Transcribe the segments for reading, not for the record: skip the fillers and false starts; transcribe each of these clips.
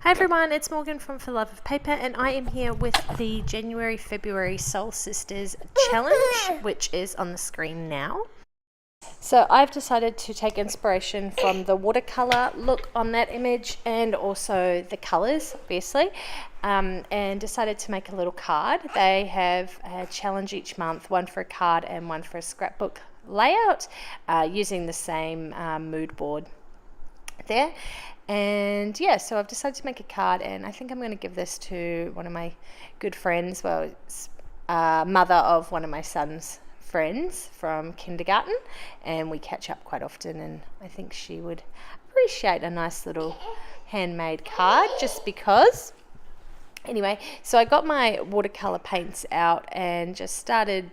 Hi everyone, it's Morgan from For Love of Paper, and I am here with the January-February Soul Sisters challenge, which is on the screen now. So I've decided to take inspiration from the watercolor look on that image and also the colors, obviously, and decided to make a little card. They have a challenge each month, one for a card and one for a scrapbook layout, using the same mood board there. And yeah, so I've decided to make a card, and I think I'm going to give this to one of my good friends. Well, it's mother of one of my son's friends from kindergarten, and we catch up quite often, and I think she would appreciate a nice little handmade card just because. Anyway, so I got my watercolor paints out and just started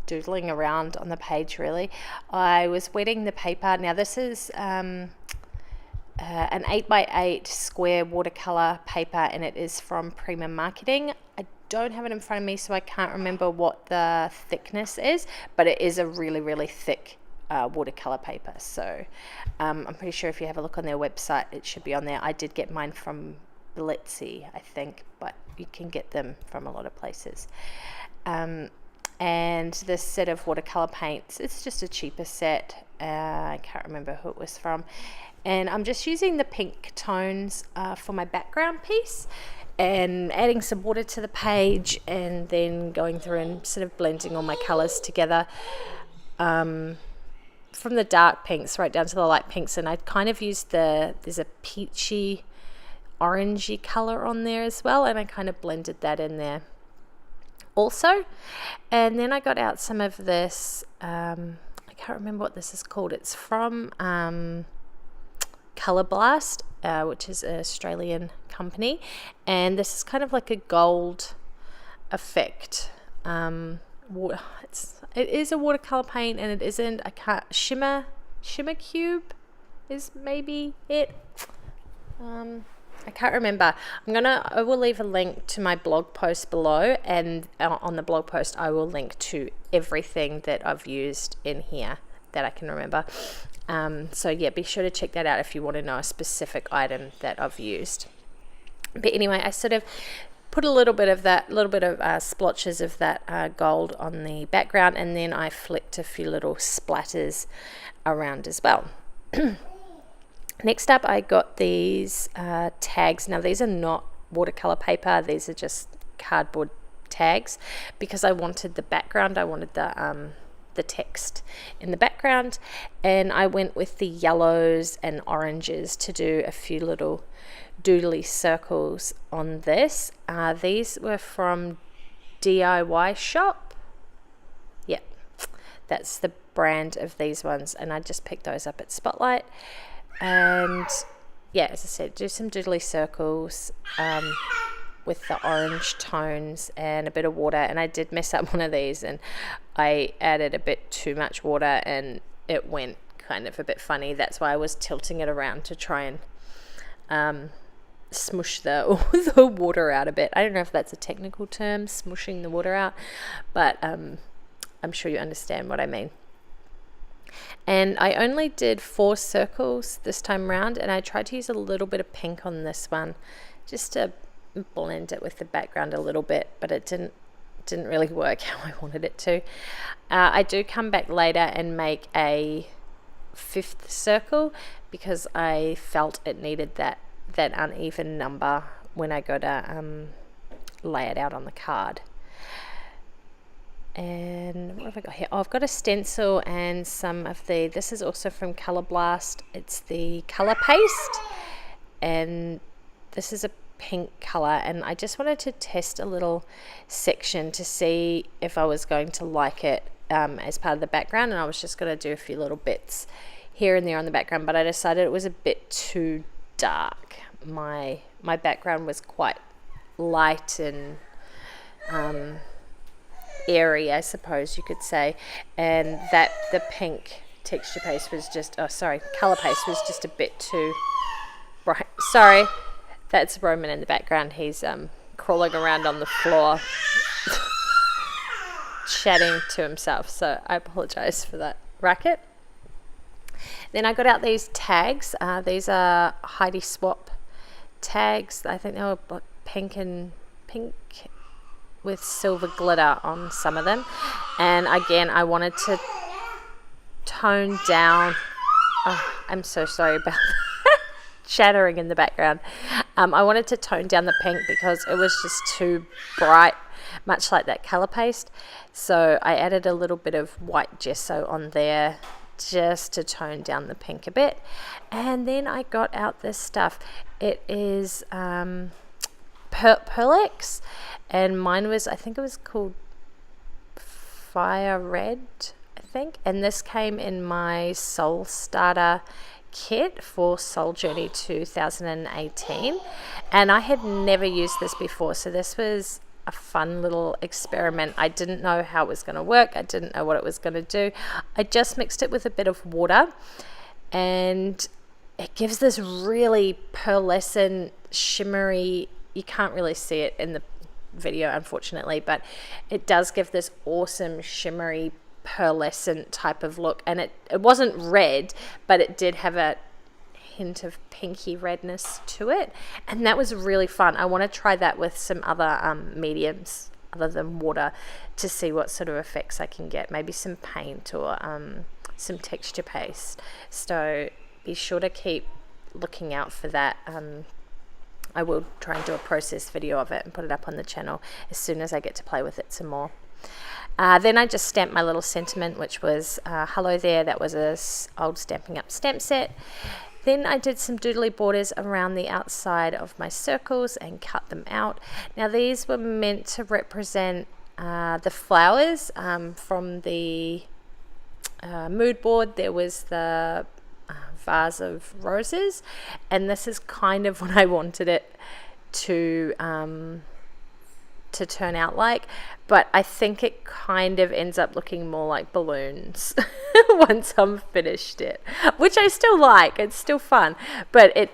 doodling around on the page. Really, I was wetting the paper. Now this is an 8x8 square watercolor paper, and it is from Prima Marketing. I don't have it in front of me, so I can't remember what the thickness is, but it is a really thick watercolor paper. So I'm pretty sure if you have a look on their website, it should be on there. I did get mine from Blitzy, I think, but you can get them from a lot of places. And this set of watercolor paints, it's just a cheaper set. I can't remember who it was from. And I'm just using the pink tones for my background piece and adding some water to the page, and then going through and sort of blending all my colors together, from the dark pinks right down to the light pinks. And I kind of used there's a peachy orangey color on there as well, and I kind of blended that in there also. And then I got out some of this, I can't remember what this is called. It's from Colour Blast, which is an Australian company, and this is kind of like a gold effect. It is a watercolor paint, and it isn't. I can't. Shimmer Cube is maybe it. I can't remember. I will leave a link to my blog post below, and on the blog post I will link to everything that I've used in here that I can remember. So yeah, be sure to check that out if you want to know a specific item that I've used. But anyway, I sort of put a little bit of splotches of that gold on the background, and then I flicked a few little splatters around as well. Next up, I got these tags. Now these are not watercolor paper, these are just cardboard tags, because I wanted the background, I wanted the text in the background, and I went with the yellows and oranges to do a few little doodly circles on this. These were from DIY Shop. Yep, that's the brand of these ones, and I just picked those up at Spotlight. And yeah, as I said, do some doodly circles with the orange tones and a bit of water. And I did mess up one of these, and I added a bit too much water, and it went kind of a bit funny. That's why I was tilting it around to try and smush the water out a bit. I don't know if that's a technical term, smushing the water out, but I'm sure you understand what I mean. And I only did 4 circles this time around, and I tried to use a little bit of pink on this one just to blend it with the background a little bit, but it didn't really work how I wanted it to. I do come back later and make a 5th circle, because I felt it needed that uneven number when I go to lay it out on the card. And what have I got here? Oh, I've got a stencil and some of this is also from Colour Blast. It's the colour paste, and this is a pink colour, and I just wanted to test a little section to see if I was going to like it as part of the background, and I was just going to do a few little bits here and there on the background, but I decided it was a bit too dark. My background was quite light and airy, I suppose you could say, and that the pink texture paste was just, colour paste was just a bit too bright. Sorry, that's Roman in the background. He's crawling around on the floor chatting to himself, so I apologize for that racket. Then I got out these tags. These are Heidi Swap tags. I think they were pink with silver glitter on some of them. And again, I wanted to tone down. Oh, I'm so sorry about that. Chattering in the background. I wanted to tone down the pink because it was just too bright, much like that colour paste. So I added a little bit of white gesso on there just to tone down the pink a bit. And then I got out this stuff. It is Pearlex, and mine was, I think it was called Fire Red, I think. And this came in my Soul Starter kit for Soul Journey 2018, and I had never used this before, so this was a fun little experiment. I didn't know how it was going to work. I didn't know what it was going to do. I just mixed it with a bit of water, and it gives this really pearlescent, shimmery, you can't really see it in the video unfortunately, but it does give this awesome shimmery pearlescent type of look. And it wasn't red, but it did have a hint of pinky redness to it, and that was really fun. I want to try that with some other mediums other than water to see what sort of effects I can get, maybe some paint or some texture paste. So be sure to keep looking out for that. I will try and do a process video of it and put it up on the channel as soon as I get to play with it some more. Then I just stamped my little sentiment, which was hello there. That was a old Stampin' Up stamp set. Then I did some doodly borders around the outside of my circles and cut them out. Now these were meant to represent the flowers from the mood board. There was the vase of roses, and this is kind of what I wanted it to turn out like, but I think it kind of ends up looking more like balloons once I'm finished it, which I still like. It's still fun, but it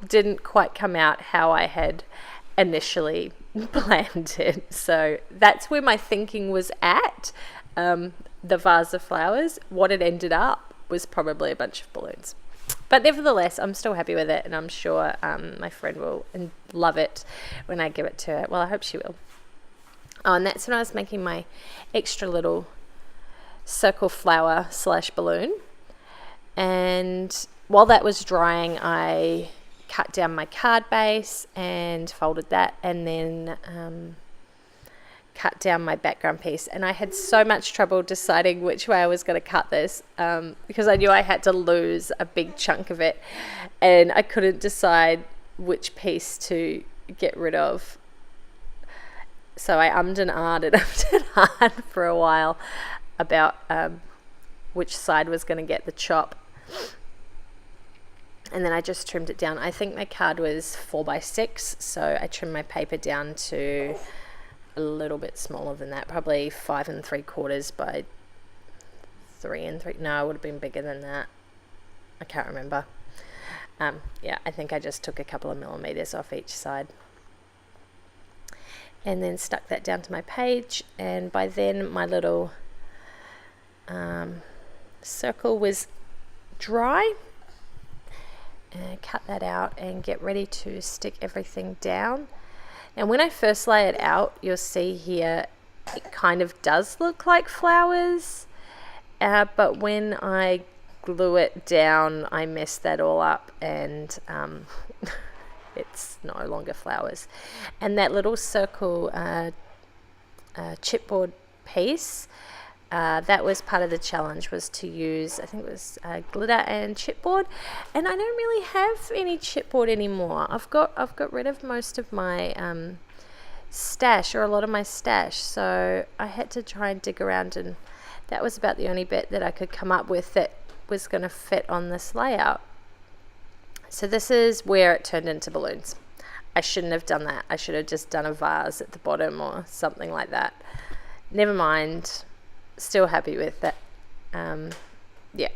didn't quite come out how I had initially planned it. So that's where my thinking was at. The vase of flowers, what it ended up was probably a bunch of balloons. But nevertheless, I'm still happy with it, and I'm sure my friend will love it when I give it to her. Well, I hope she will. Oh, and that's when I was making my extra little circle flower / balloon. And while that was drying, I cut down my card base and folded that, and then cut down my background piece. And I had so much trouble deciding which way I was going to cut this because I knew I had to lose a big chunk of it, and I couldn't decide which piece to get rid of. So I ummed and ahed for a while about which side was going to get the chop. And then I just trimmed it down. I think my card was 4x6, so I trimmed my paper down to a little bit smaller than that, probably 5 3/4 by 3 3. No, it would have been bigger than that. I can't remember. Yeah, I think I just took a couple of millimeters off each side. And then stuck that down to my page, and by then my little circle was dry. And cut that out and get ready to stick everything down. And when I first lay it out, you'll see here it kind of does look like flowers, but when I glue it down, I messed that all up, and it's no longer flowers. And that little circle chipboard piece, that was part of the challenge, was to use, I think it was glitter and chipboard. And I don't really have any chipboard anymore. I've got rid of most of my stash, or a lot of my stash, so I had to try and dig around, and that was about the only bit that I could come up with that was going to fit on this layout. So this is where it turned into balloons. I shouldn't have done that. I should have just done a vase at the bottom or something like that. Never mind. Still happy with that. Yeah.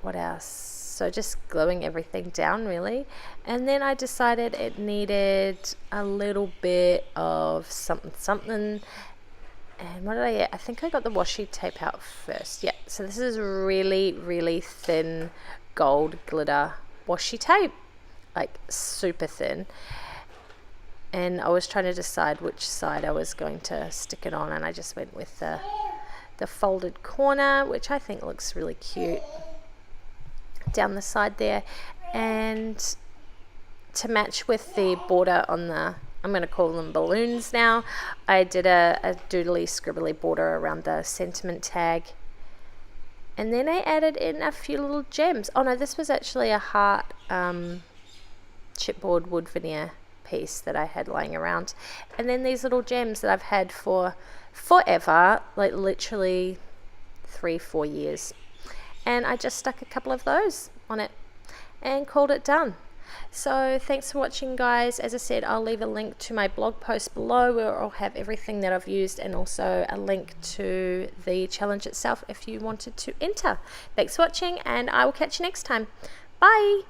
What else? So just gluing everything down, really. And then I decided it needed a little bit of something. And what did I get? I think I got the washi tape out first. Yeah, so this is really, really thin gold glitter washi tape, like super thin. And I was trying to decide which side I was going to stick it on, and I just went with the folded corner, which I think looks really cute down the side there. And to match with the border on the, I'm going to call them balloons now, I did a doodly scribbly border around the sentiment tag. And then I added in a few little gems. Oh no, this was actually a heart chipboard wood veneer piece that I had lying around. And then these little gems that I've had for forever, like literally 3-4 years. And I just stuck a couple of those on it and called it done. So thanks for watching, guys. As I said, I'll leave a link to my blog post below where I'll have everything that I've used, and also a link to the challenge itself if you wanted to enter. Thanks for watching, and I will catch you next time. Bye.